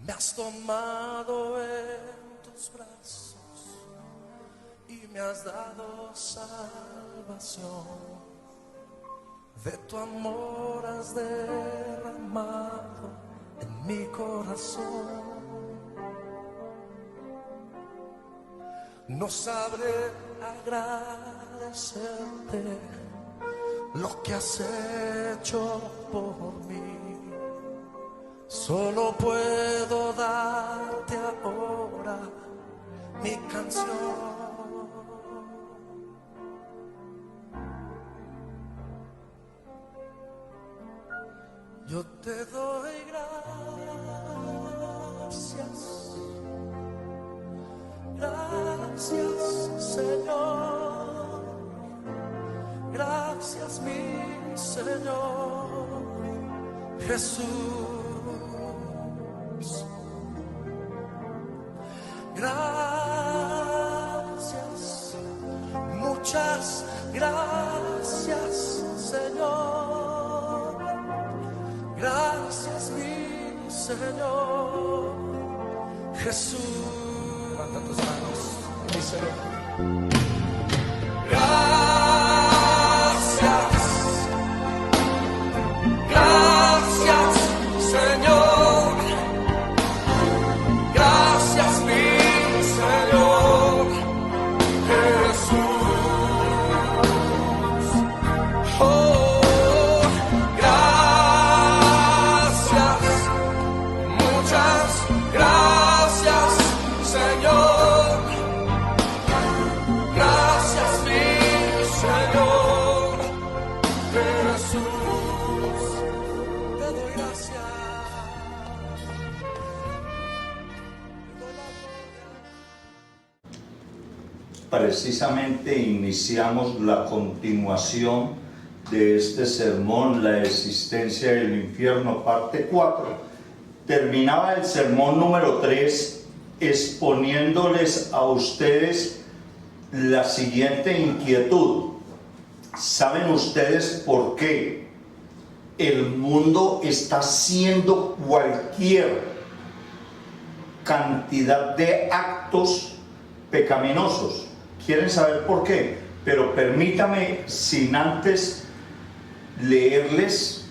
Me has tomado en tus brazos y me has dado salvación. De tu amor has derramado en mi corazón. No sabré agradecerte lo que has hecho por mí. Solo puedo darte ahora mi canción. Yo te doy gracias, gracias Señor, gracias mi Señor Jesús. Gracias, muchas gracias Señor, gracias mi Señor Jesús. Levanta tus manos y díselo. Gracias, gracias Señor, gracias mi Señor Jesús. Oh, gracias, muchas gracias Señor, gracias mi Señor Jesús. Te doy gracias. Precisamente iniciamos la continuación de este sermón, la existencia del infierno, parte 4. Terminaba el sermón número 3 exponiéndoles a ustedes la siguiente inquietud. ¿Saben ustedes por qué el mundo está haciendo cualquier cantidad de actos pecaminosos? ¿Quieren saber por qué? Pero permítame, sin antes leerles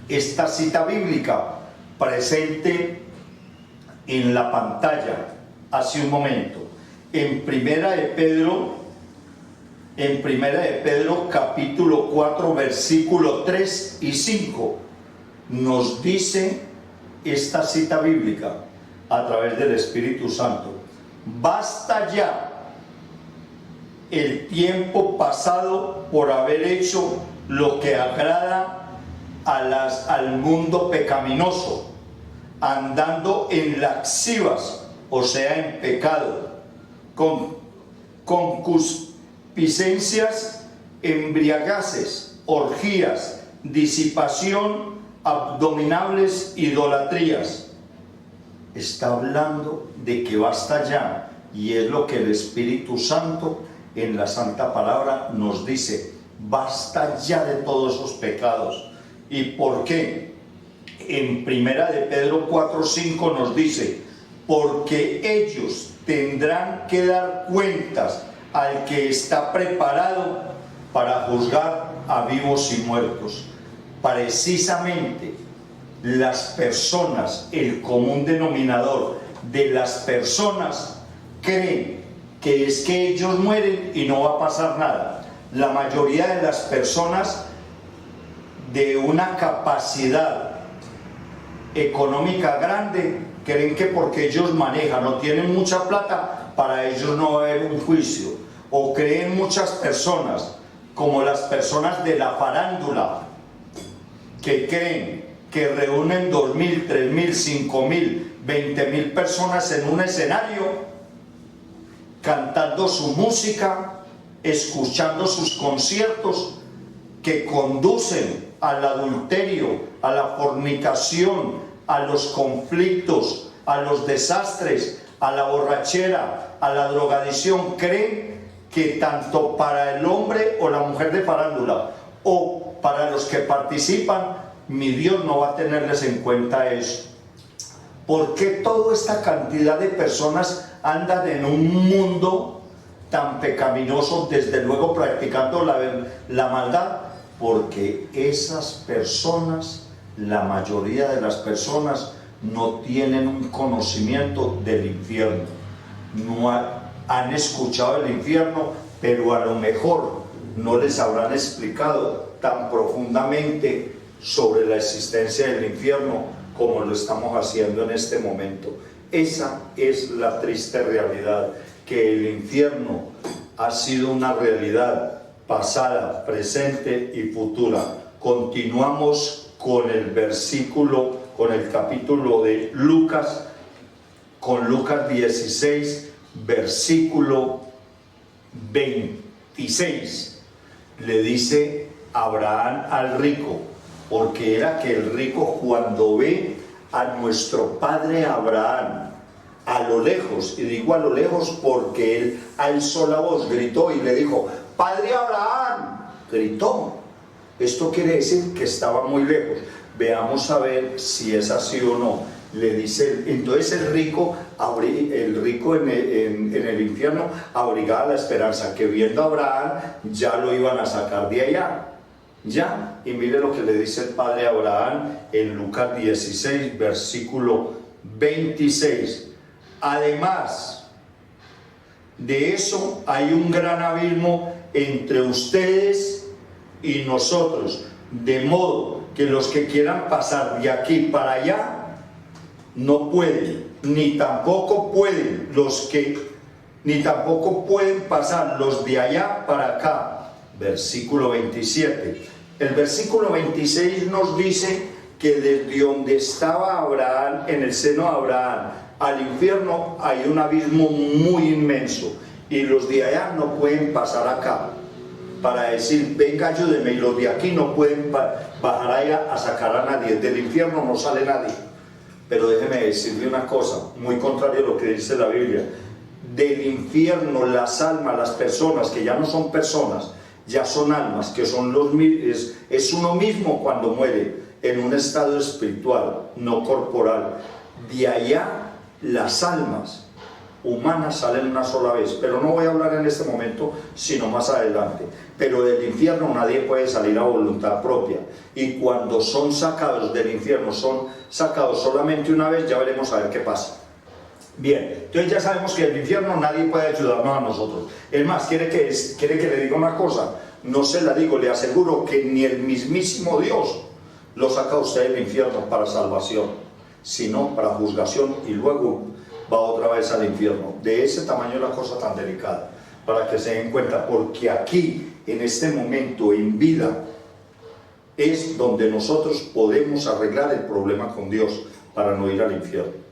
esta cita bíblica presente en la pantalla hace un momento. En Primera de Pedro capítulo 4 versículo 3 y 5 nos dice esta cita bíblica a través del Espíritu Santo: basta ya el tiempo pasado por haber hecho lo que agrada al mundo pecaminoso, andando en lascivas, o sea, en pecado, con concupiscencias, embriagaces, orgías, disipación, abominables idolatrías. Está hablando de que basta ya, y es lo que el Espíritu Santo en la Santa Palabra nos dice: basta ya de todos esos pecados. ¿Y por qué? En Primera de Pedro 4:5 nos dice: porque ellos tendrán que dar cuentas al que está preparado para juzgar a vivos y muertos. Precisamente las personas, el común denominador de las personas, creen que es que ellos mueren y no va a pasar nada. La mayoría de las personas de una capacidad económica grande creen que porque ellos manejan o tienen mucha plata, para ellos no va a haber un juicio. O creen muchas personas, como las personas de la farándula, que creen que reúnen 2.000, 3.000, 5.000, 20.000 personas en un escenario, cantando su música, escuchando sus conciertos, que conducen al adulterio, a la fornicación, a los conflictos, a los desastres, a la borrachera, a la drogadicción. Creen que tanto para el hombre o la mujer de farándula, o para los que participan, mi Dios no va a tenerles en cuenta eso. ¿Por qué toda esta cantidad de personas andan en un mundo tan pecaminoso, desde luego practicando la maldad? Porque esas personas, la mayoría de las personas, no tienen un conocimiento del infierno. No han escuchado el infierno, pero a lo mejor no les habrán explicado tan profundamente sobre la existencia del infierno como lo estamos haciendo en este momento. Esa es la triste realidad, que el infierno ha sido una realidad pasada, presente y futura. Continuamos con el versículo, con el capítulo de Lucas, con Lucas 16, versículo 26. Le dice Abraham al rico, porque era que el rico, cuando ve a nuestro padre Abraham a lo lejos, y digo a lo lejos porque él alzó la voz, gritó y le dijo: Padre Abraham, gritó. Esto quiere decir que estaba muy lejos. Veamos a ver si es así o no. Le dice, entonces el rico en el infierno abrigaba la esperanza que, viendo a Abraham, ya lo iban a sacar de allá. Ya, y mire lo que le dice el padre Abraham en Lucas 16, versículo 26. Además de eso, hay un gran abismo entre ustedes y nosotros, de modo que los que quieran pasar de aquí para allá no pueden, ni tampoco pueden pasar los de allá para acá. Versículo 27. El versículo 26 nos dice que desde donde estaba Abraham, en el seno de Abraham, al infierno hay un abismo muy inmenso, y los de allá no pueden pasar acá para decir: venga, ayúdeme, y los de aquí no pueden bajar allá a sacar a nadie. Del infierno no sale nadie. Pero déjeme decirle una cosa, muy contrario a lo que dice la Biblia. Del infierno, las almas, las personas que ya no son personas, ya son almas, que son es uno mismo cuando muere, en un estado espiritual, no corporal. De allá las almas humanas salen una sola vez, pero no voy a hablar en este momento, sino más adelante. Pero del infierno nadie puede salir a voluntad propia, y cuando son sacados del infierno, son sacados solamente una vez. Ya veremos a ver qué pasa. Bien, entonces ya sabemos que del infierno nadie puede ayudarnos a nosotros. Es más, quiere que le diga una cosa, no se la digo, le aseguro que ni el mismísimo Dios lo saca a usted del infierno para salvación, sino para juzgación, y luego va otra vez al infierno. De ese tamaño es la cosa tan delicada, para que se den cuenta, porque aquí, en este momento, en vida, es donde nosotros podemos arreglar el problema con Dios para no ir al infierno.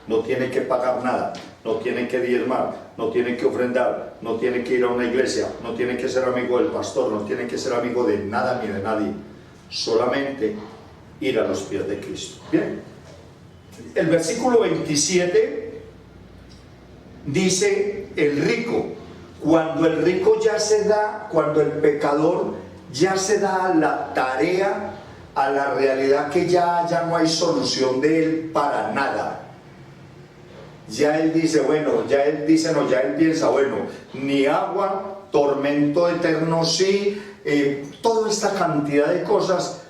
No tiene que pagar nada, no tiene que diezmar, no tiene que ofrendar, no tiene que ir a una iglesia, no tiene que ser amigo del pastor, no tiene que ser amigo de nada ni de nadie, solamente ir a los pies de Cristo. Bien, el versículo 27 dice: el rico, cuando el rico ya se da, cuando el pecador ya se da a la tarea, a la realidad que ya no hay solución de él para nada. Ya él dice, bueno, ya él piensa, bueno, ni agua, tormento eterno sí, toda esta cantidad de cosas.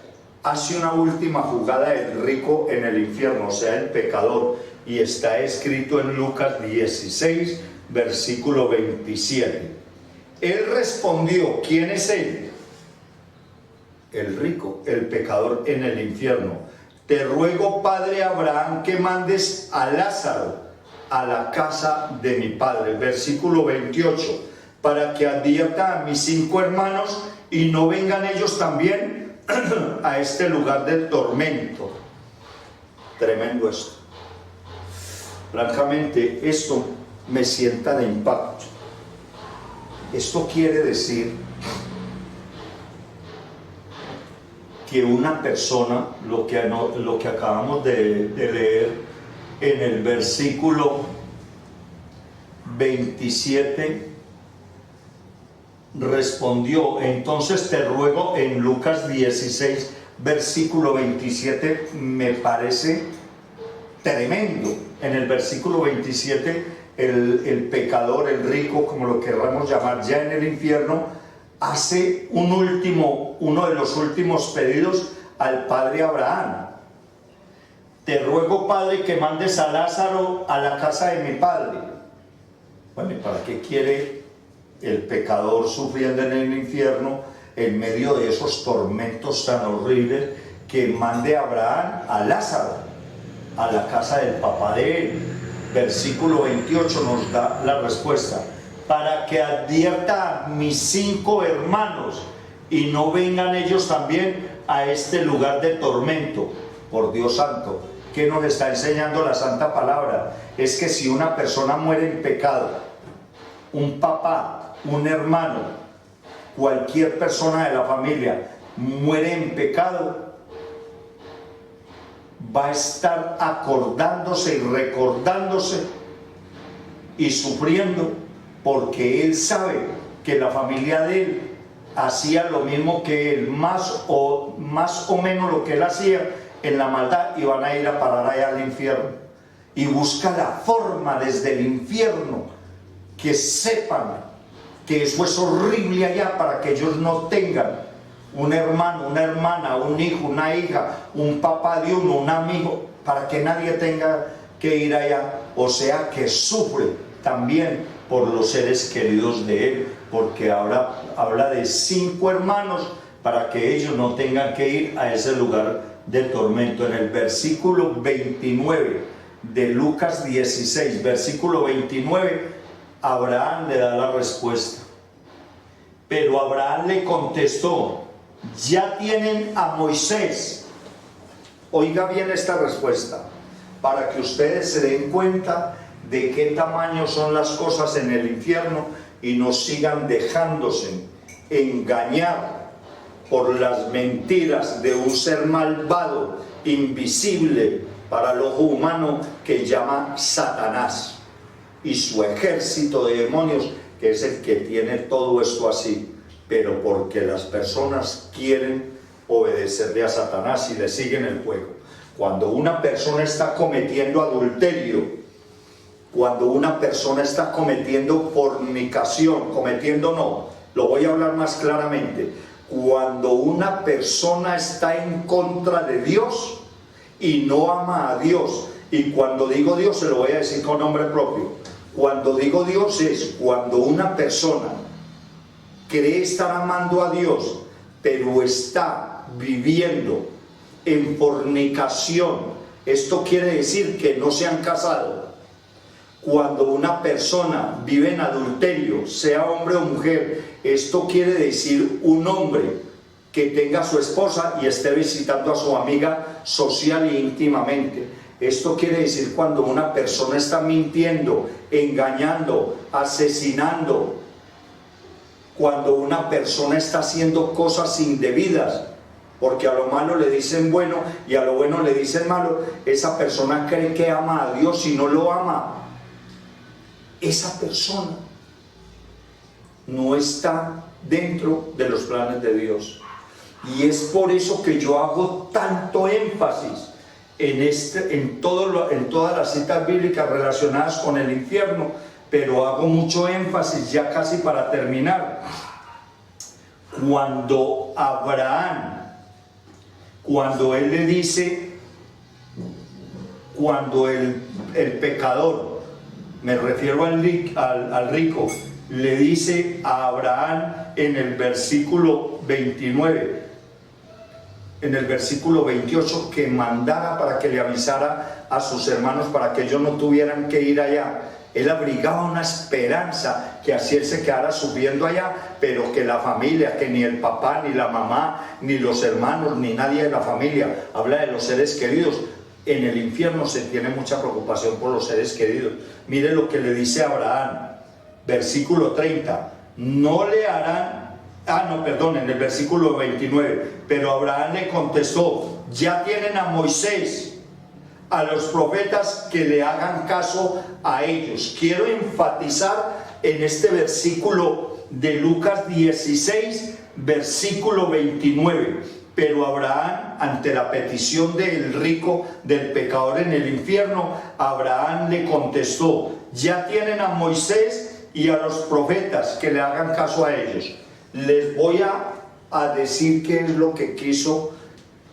Hace una última jugada el rico en el infierno, o sea, el pecador, y está escrito en Lucas 16, versículo 27. Él respondió, ¿quién es él? El rico, el pecador en el infierno. Te ruego, padre Abraham, que mandes a Lázaro a la casa de mi padre. Versículo 28. Para que advierta a mis 5 hermanos y no vengan ellos también a este lugar del tormento. Tremendo esto. Francamente, esto me sienta de impacto. Esto quiere decir que una persona, lo que acabamos de leer en el versículo 27, respondió, entonces te ruego, en Lucas 16, versículo 27 me parece tremendo. En el versículo 27, el pecador, el rico, como lo querramos llamar, ya en el infierno, hace uno de los últimos pedidos al padre Abraham. Te ruego, Padre, que mandes a Lázaro a la casa de mi padre. Bueno, ¿y para qué quiere el pecador sufriendo en el infierno, en medio de esos tormentos tan horribles, que mande a Abraham a Lázaro a la casa del papá de él? Versículo 28 nos da la respuesta: para que advierta a mis 5 hermanos y no vengan ellos también a este lugar de tormento. Por Dios santo, ¿qué nos está enseñando la santa palabra? Es que si una persona muere en pecado, un papá, un hermano, cualquier persona de la familia muere en pecado, va a estar acordándose y recordándose y sufriendo, porque él sabe que la familia de él hacía lo mismo que él, más o menos lo que él hacía en la maldad, y van a ir a parar allá al infierno. Y busca la forma desde el infierno que sepan que eso es horrible allá, para que ellos no tengan un hermano, una hermana, un hijo, una hija, un papá de uno, un amigo, para que nadie tenga que ir allá. O sea que sufre también por los seres queridos de él, porque ahora habla de 5 hermanos para que ellos no tengan que ir a ese lugar de tormento. En el versículo 29 de Lucas 16, versículo 29, Abraham le da la respuesta. Pero Abraham le contestó: ya tienen a Moisés. Oiga bien esta respuesta, para que ustedes se den cuenta de qué tamaño son las cosas en el infierno y no sigan dejándose engañar por las mentiras de un ser malvado, invisible para el ojo humano, que llama Satanás, y su ejército de demonios, que es el que tiene todo esto así. Pero porque las personas quieren obedecerle a Satanás y le siguen el juego. Cuando una persona está cometiendo adulterio, cuando una persona está cometiendo fornicación, lo voy a hablar más claramente, cuando una persona está en contra de Dios y no ama a Dios, y cuando digo Dios se lo voy a decir con nombre propio, cuando digo Dios es cuando una persona cree estar amando a Dios, pero está viviendo en fornicación. Esto quiere decir que no se han casado. Cuando una persona vive en adulterio, sea hombre o mujer, esto quiere decir un hombre que tenga a su esposa y esté visitando a su amiga social e íntimamente. Esto quiere decir cuando una persona está mintiendo, engañando, asesinando, cuando una persona está haciendo cosas indebidas, porque a lo malo le dicen bueno y a lo bueno le dicen malo. Esa persona cree que ama a Dios y no lo ama. Esa persona no está dentro de los planes de Dios. Y es por eso que yo hago tanto énfasis en todas las citas bíblicas relacionadas con el infierno, pero hago mucho énfasis, ya casi para terminar, cuando Abraham, cuando él le dice, cuando el pecador, me refiero al rico, le dice a Abraham en el versículo 29, en el versículo 28, que mandara para que le avisara a sus hermanos para que ellos no tuvieran que ir allá. Él abrigaba una esperanza que así él se quedara sufriendo allá, pero que la familia, que ni el papá, ni la mamá, ni los hermanos, ni nadie de la familia, habla de los seres queridos. En el infierno se tiene mucha preocupación por los seres queridos. Mire lo que le dice Abraham, versículo 30, no le harán, en el versículo 29, pero Abraham le contestó, ya tienen a Moisés, a los profetas, que le hagan caso a ellos. Quiero enfatizar en este versículo de Lucas 16, versículo 29, Pero Abraham, ante la petición del rico, del pecador en el infierno, Abraham le contestó: ya tienen a Moisés y a los profetas, que le hagan caso a ellos. Les voy a decir qué es lo que quiso,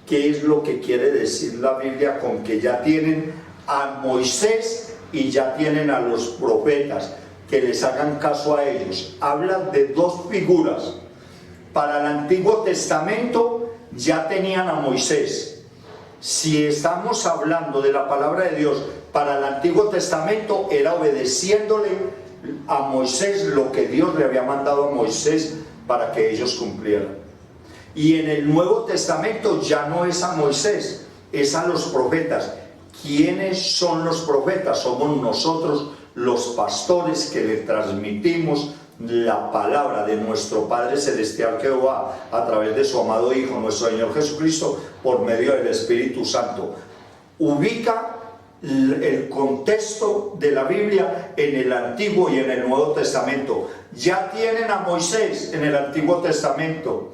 qué es lo que quiere decir la Biblia con que ya tienen a Moisés y ya tienen a los profetas, que les hagan caso a ellos. Habla de dos figuras. Para el Antiguo Testamento ya tenían a Moisés. Si estamos hablando de la palabra de Dios para el Antiguo Testamento, era obedeciéndole a Moisés lo que Dios le había mandado a Moisés para que ellos cumplieran. Y en el Nuevo Testamento ya no es a Moisés, es a los profetas. ¿Quiénes son los profetas? Somos nosotros, los pastores, que le transmitimos la palabra de nuestro Padre Celestial Jehová a través de su amado Hijo, nuestro Señor Jesucristo, por medio del Espíritu Santo. Ubica el contexto de la Biblia en el Antiguo y en el Nuevo Testamento. Ya tienen a Moisés en el Antiguo Testamento,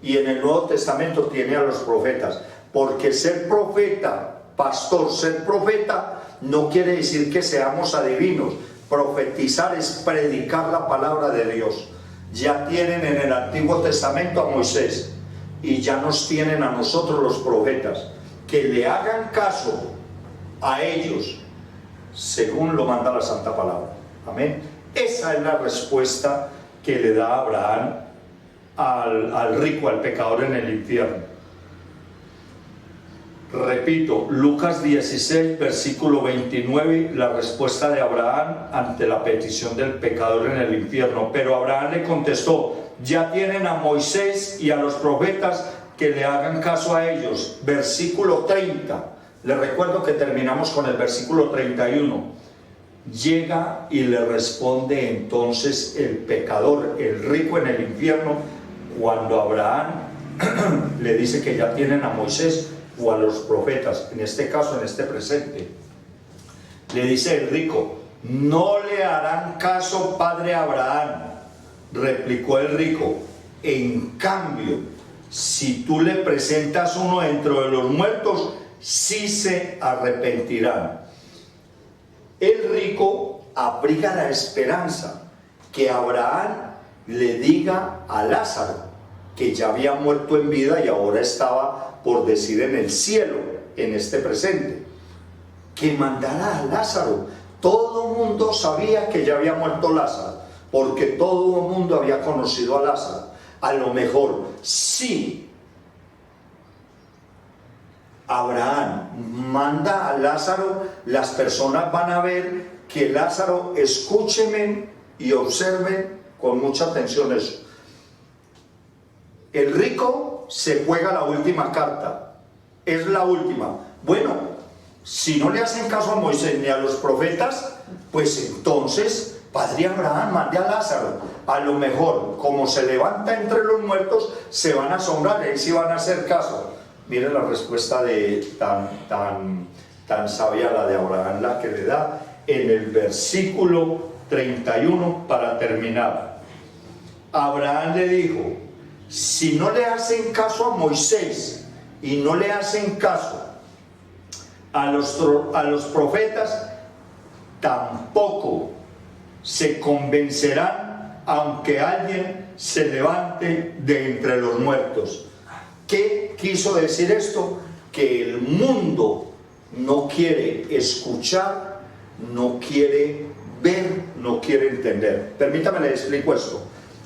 y en el Nuevo Testamento tiene a los profetas. Porque ser profeta, pastor, ser profeta, no quiere decir que seamos adivinos. Profetizar es predicar la palabra de Dios. Ya tienen en el Antiguo Testamento a Moisés, y ya nos tienen a nosotros los profetas, que le hagan caso a ellos según lo manda la Santa Palabra. Amén. Esa es la respuesta que le da Abraham al rico, al pecador en el infierno. Repito, Lucas 16, versículo 29, la respuesta de Abraham ante la petición del pecador en el infierno. Pero Abraham le contestó: ya tienen a Moisés y a los profetas, que le hagan caso a ellos. Versículo 30, les recuerdo que terminamos con el versículo 31. Llega y le responde entonces el pecador, el rico en el infierno, cuando Abraham le dice que ya tienen a Moisés o a los profetas, en este caso, en este presente. Le dice el rico: no le harán caso, padre Abraham. Replicó el rico: en cambio, si tú le presentas uno dentro de los muertos, sí se arrepentirán. El rico abriga la esperanza que Abraham le diga a Lázaro, que ya había muerto en vida y ahora estaba por decir en el cielo, en este presente, que mandara a Lázaro. Todo el mundo sabía que ya había muerto Lázaro, porque todo el mundo había conocido a Lázaro. A lo mejor, sí, Abraham manda a Lázaro, las personas van a ver que Lázaro, escúcheme y observen con mucha atención eso. El rico se juega la última carta, es la última. Bueno, si no le hacen caso a Moisés ni a los profetas, pues entonces, padre Abraham, mande a Lázaro. A lo mejor, como se levanta entre los muertos, se van a asombrar, y sí van a hacer caso. Miren la respuesta tan sabia, la de Abraham, la que le da en el versículo 31 para terminar. Abraham le dijo: si no le hacen caso a Moisés y no le hacen caso a los profetas, tampoco se convencerán, aunque alguien se levante de entre los muertos. ¿Qué quiso decir esto? Que el mundo no quiere escuchar, no quiere ver, no quiere entender. Permítame le explico esto.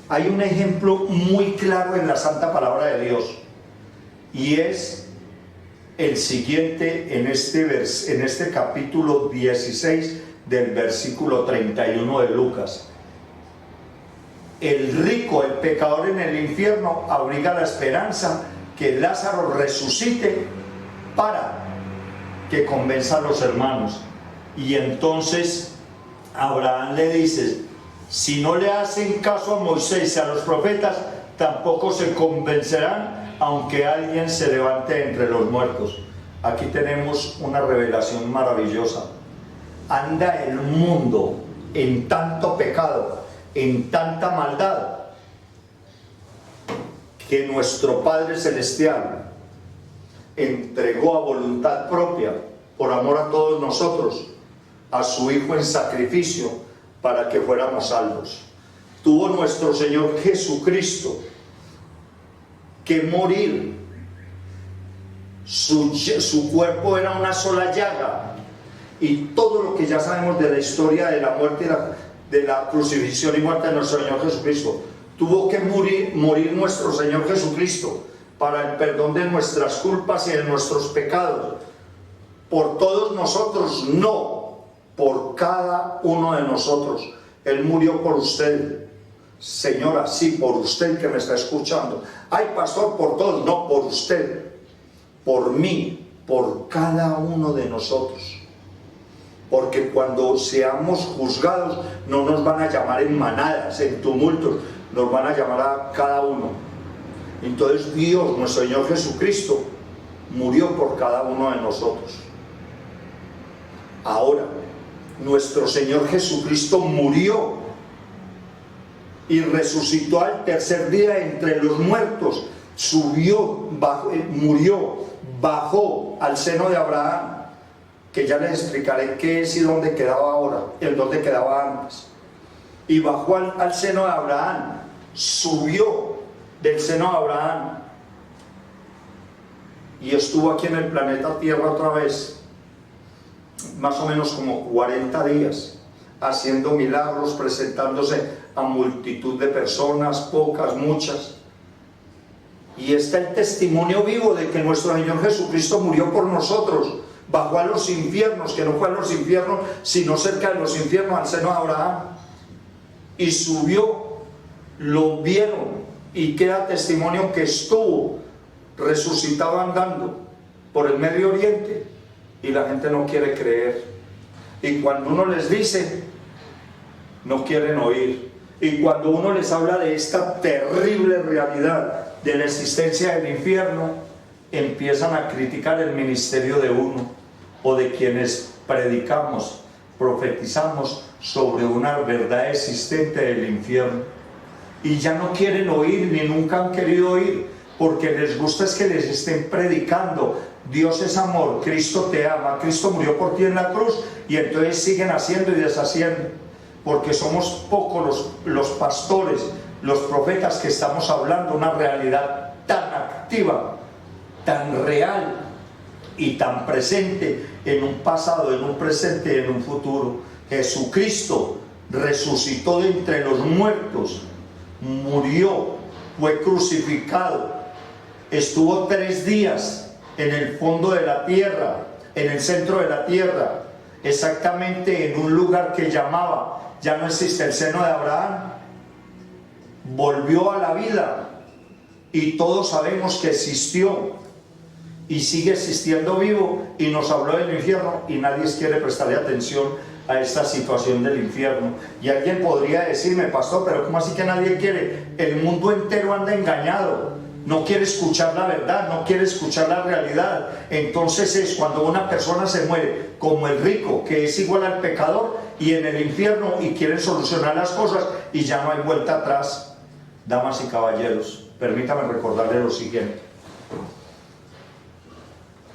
Hay un ejemplo muy claro en la Santa Palabra de Dios, y es el siguiente en este capítulo 16 del versículo 31 de Lucas. El rico, el pecador en el infierno, abriga la esperanza que Lázaro resucite para que convenza a los hermanos. Y entonces Abraham le dice: si no le hacen caso a Moisés y a los profetas, tampoco se convencerán, aunque alguien se levante entre los muertos. Aquí tenemos una revelación maravillosa. Anda el mundo en tanto pecado, en tanta maldad, que nuestro Padre Celestial entregó a voluntad propia, por amor a todos nosotros, a su Hijo en sacrificio para que fuéramos salvos. Tuvo nuestro Señor Jesucristo que morir. Su cuerpo era una sola llaga, y todo lo que ya sabemos de la historia de la muerte y de la crucifixión y muerte de nuestro Señor Jesucristo, tuvo que morir nuestro Señor Jesucristo para el perdón de nuestras culpas y de nuestros pecados. Por todos nosotros, no, por cada uno de nosotros. Él murió por usted. Señora, sí, por usted que me está escuchando. Ay, pastor, por todos, no, por usted, por mí, por cada uno de nosotros. Porque cuando seamos juzgados, no nos van a llamar en manadas, en tumultos, nos van a llamar a cada uno. Entonces Dios, nuestro Señor Jesucristo, murió por cada uno de nosotros. Ahora, nuestro Señor Jesucristo murió y resucitó al tercer día entre los muertos, murió, bajó al seno de Abraham, que ya les explicaré qué es y dónde quedaba ahora, el dónde quedaba antes, y bajó al seno de Abraham, subió del seno de Abraham y estuvo aquí en el planeta Tierra otra vez, más o menos como 40 días, haciendo milagros, presentándose a multitud de personas, pocas, muchas. Y está el testimonio vivo de que nuestro Señor Jesucristo murió por nosotros, bajó a los infiernos, que no fue a los infiernos, sino cerca de los infiernos, al seno de Abraham, y subió, lo vieron, y queda testimonio que estuvo resucitado andando por el Medio Oriente, y la gente no quiere creer. Y cuando uno les dice, no quieren oír. Y cuando uno les habla de esta terrible realidad de la existencia del infierno, empiezan a criticar el ministerio de uno o de quienes predicamos, profetizamos sobre una verdad existente del infierno. Y ya no quieren oír, ni nunca han querido oír, porque les gusta es que les estén predicando: Dios es amor, Cristo te ama, Cristo murió por ti en la cruz, y entonces siguen haciendo y deshaciendo, porque somos pocos los pastores, los profetas que estamos hablando una realidad tan activa, tan real y tan presente, en un pasado, en un presente y en un futuro. Jesucristo resucitó de entre los muertos, murió, fue crucificado, estuvo 3 días en el fondo de la tierra, en el centro de la tierra, exactamente en un lugar que llamaba, ya no existe, el seno de Abraham. Volvió a la vida y todos sabemos que existió y sigue existiendo vivo, y nos habló del infierno, y nadie quiere prestarle atención a esta situación del infierno. Y alguien podría decirme: pastor, pero ¿cómo así que nadie quiere? El mundo entero anda engañado, no quiere escuchar la verdad, no quiere escuchar la realidad. Entonces es cuando una persona se muere, como el rico, que es igual al pecador, y en el infierno, y quieren solucionar las cosas y ya no hay vuelta atrás. Damas y caballeros, permítame recordarles lo siguiente: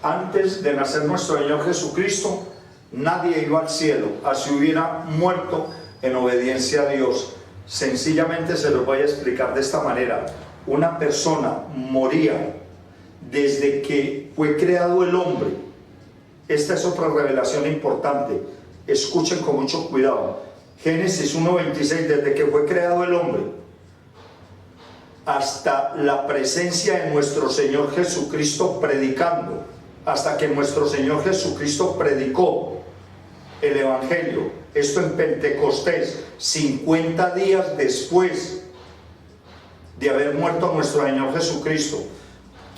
antes de nacer nuestro Señor Jesucristo, nadie iba al cielo, así hubiera muerto en obediencia a Dios. Sencillamente se lo voy a explicar de esta manera: una persona moría desde que fue creado el hombre. Esta es otra revelación importante, escuchen con mucho cuidado. Génesis 1:26, desde que fue creado el hombre hasta la presencia de nuestro Señor Jesucristo predicando, hasta que nuestro Señor Jesucristo predicó el Evangelio, esto en Pentecostés, 50 días después de haber muerto nuestro Señor Jesucristo.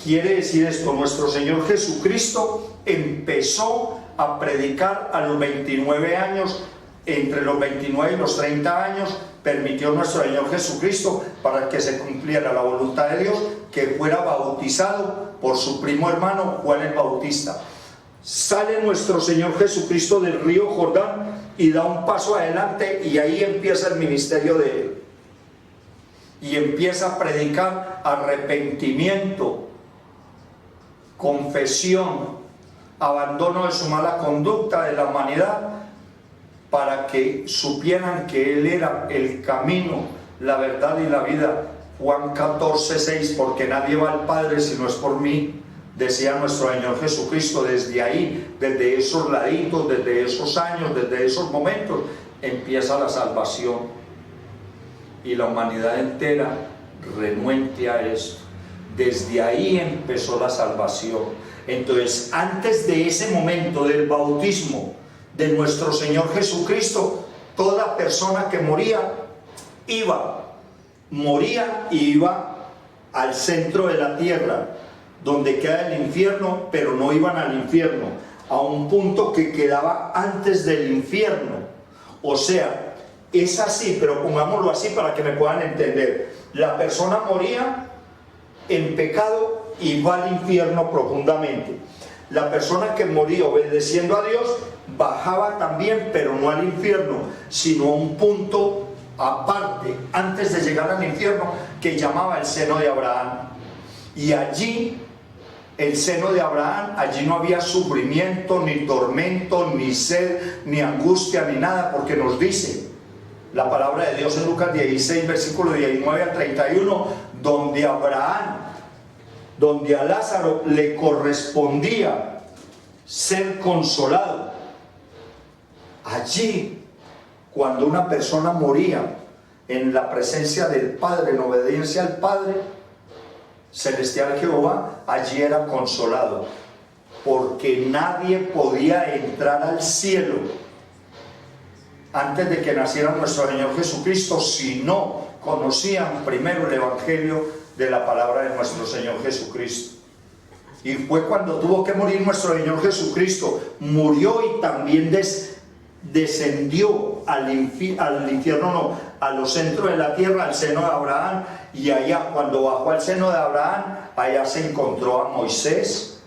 Quiere decir esto: nuestro Señor Jesucristo empezó a predicar a los 29 años, entre los 29 y los 30 años, permitió nuestro Señor Jesucristo, para que se cumpliera la voluntad de Dios, que fuera bautizado por su primo hermano Juan el Bautista. Sale nuestro Señor Jesucristo del río Jordán y da un paso adelante, y ahí empieza el ministerio de él, y empieza a predicar hubiera arrepentimiento, confesión, abandono de su mala conducta de la humanidad, para que supieran que Él era el camino, la verdad y la vida. Juan 14:6, porque nadie va al Padre si no es por mí, decía nuestro Señor Jesucristo. Desde ahí, desde esos laditos, desde esos años, desde esos momentos, empieza la salvación. Y la humanidad entera renuente a eso. Desde ahí empezó la salvación. Entonces, antes de ese momento del bautismo de nuestro Señor Jesucristo, toda persona que moría y iba al centro de la tierra, donde queda el infierno, pero no iban al infierno, a un punto que quedaba antes del infierno. O sea, es así, pero pongámoslo así para que me puedan entender. La persona moría en pecado y va al infierno profundamente. La persona que moría obedeciendo a Dios bajaba también, pero no al infierno, sino a un punto aparte, antes de llegar al infierno, que llamaba el seno de Abraham. Y allí, el seno de Abraham, allí no había sufrimiento, ni tormento, ni sed, ni angustia, ni nada, porque nos dice la palabra de Dios en Lucas 16, versículo 19 al 31, donde a Lázaro le correspondía ser consolado. Allí, cuando una persona moría en la presencia del Padre, en obediencia al Padre celestial Jehová, allí era consolado, porque nadie podía entrar al cielo antes de que naciera nuestro Señor Jesucristo si no conocían primero el Evangelio de la palabra de nuestro Señor Jesucristo. Y fue cuando tuvo que morir nuestro Señor Jesucristo, murió y también descendió al infierno, no, a los centros de la tierra, al seno de Abraham. Y allá, cuando bajó al seno de Abraham, allá se encontró a Moisés,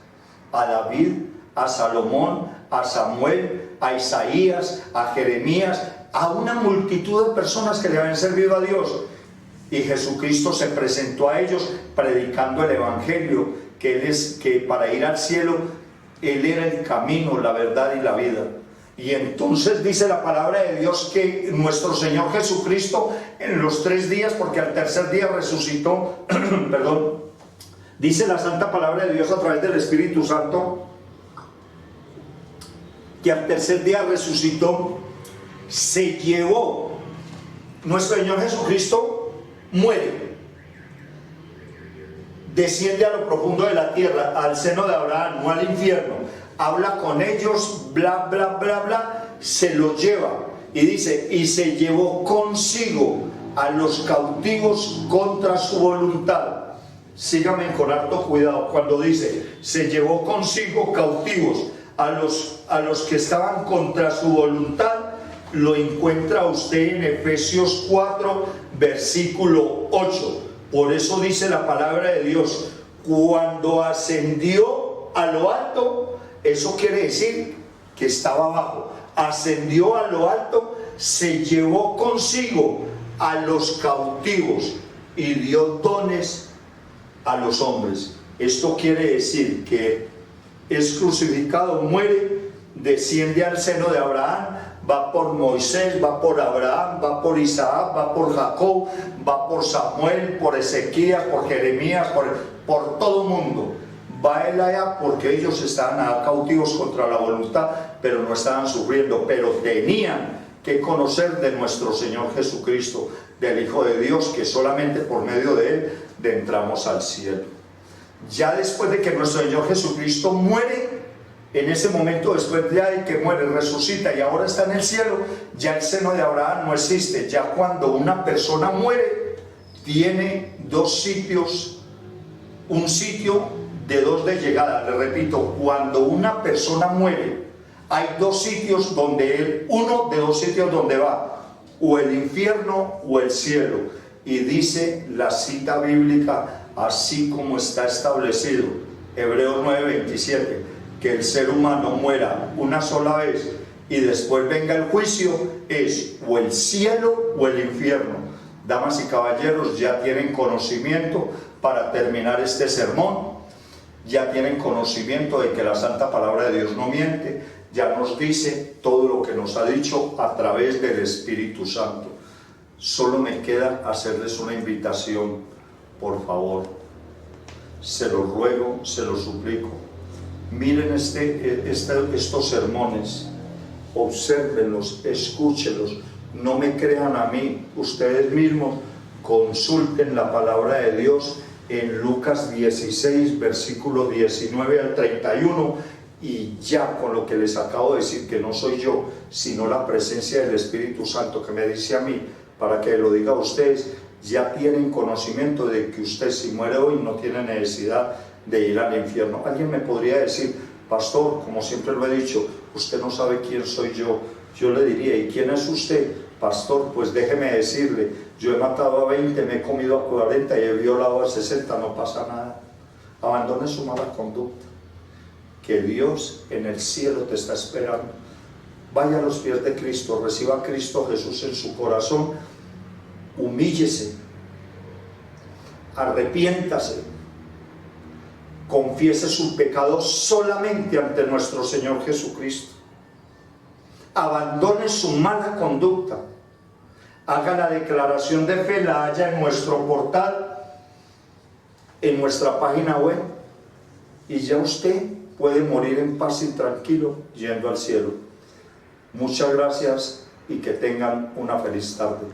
a David, a Salomón, a Samuel, a Isaías, a Jeremías, a una multitud de personas que le habían servido a Dios. Y Jesucristo se presentó a ellos predicando el Evangelio, que para ir al cielo Él era el camino, la verdad y la vida. Y entonces dice la palabra de Dios que nuestro Señor Jesucristo en los 3 días, porque al tercer día resucitó, perdón, dice la santa palabra de Dios a través del Espíritu Santo, que al tercer día resucitó, se llevó, nuestro Señor Jesucristo muere, desciende a lo profundo de la tierra, al seno de Abraham, no al infierno, habla con ellos, bla, bla, bla, bla, se los lleva, y dice, y se llevó consigo a los cautivos contra su voluntad. Síganme con harto cuidado, cuando dice, se llevó consigo cautivos a los que estaban contra su voluntad, lo encuentra usted en Efesios 4, versículo 8. Por eso dice la palabra de Dios, cuando ascendió a lo alto, eso quiere decir que estaba abajo, ascendió a lo alto, se llevó consigo a los cautivos y dio dones a los hombres. Esto quiere decir que es crucificado, muere, desciende al seno de Abraham, va por Moisés, va por Abraham, va por Isaac, va por Jacob, va por Samuel, por Ezequías, por Jeremías, por todo mundo. Va él allá porque ellos estaban cautivos contra la voluntad, pero no estaban sufriendo, pero tenían que conocer de nuestro Señor Jesucristo, del Hijo de Dios, que solamente por medio de Él entramos al cielo. Ya después de que nuestro Señor Jesucristo muere, en ese momento, después de que muere, resucita y ahora está en el cielo, ya el seno de Abraham no existe. Ya cuando una persona muere, tiene 2 sitios, un sitio de 2 de llegada. Le repito, cuando una persona muere, hay 2 sitios donde uno de 2 sitios donde va, o el infierno o el cielo. Y dice la cita bíblica, así como está establecido, Hebreos 9:27, que el ser humano muera una sola vez y después venga el juicio, es o el cielo o el infierno. Damas y caballeros, ya tienen conocimiento para terminar este sermón. Ya tienen conocimiento de que la santa palabra de Dios no miente, ya nos dice todo lo que nos ha dicho a través del Espíritu Santo. Solo me queda hacerles una invitación, por favor, se lo ruego, se lo suplico. Miren estos sermones, obsérvenlos, escúchenlos, no me crean a mí, ustedes mismos consulten la palabra de Dios en Lucas 16, versículo 19 al 31, y ya con lo que les acabo de decir, que no soy yo, sino la presencia del Espíritu Santo que me dice a mí, para que lo diga a ustedes, ya tienen conocimiento de que usted, si muere hoy, no tiene necesidad de ir al infierno. Alguien me podría decir: pastor, como siempre lo he dicho, usted no sabe quién soy yo. Yo le diría: ¿y quién es usted? Pastor, pues déjeme decirle, yo he matado a 20, me he comido a 40 y he violado a 60, no pasa nada. Abandone su mala conducta, que Dios en el cielo te está esperando. Vaya a los pies de Cristo, reciba a Cristo Jesús en su corazón, humíllese, arrepiéntase, confiese su pecado solamente ante nuestro Señor Jesucristo. Abandone su mala conducta, haga la declaración de fe, la haya en nuestro portal, en nuestra página web, y ya usted puede morir en paz y tranquilo yendo al cielo. Muchas gracias y que tengan una feliz tarde.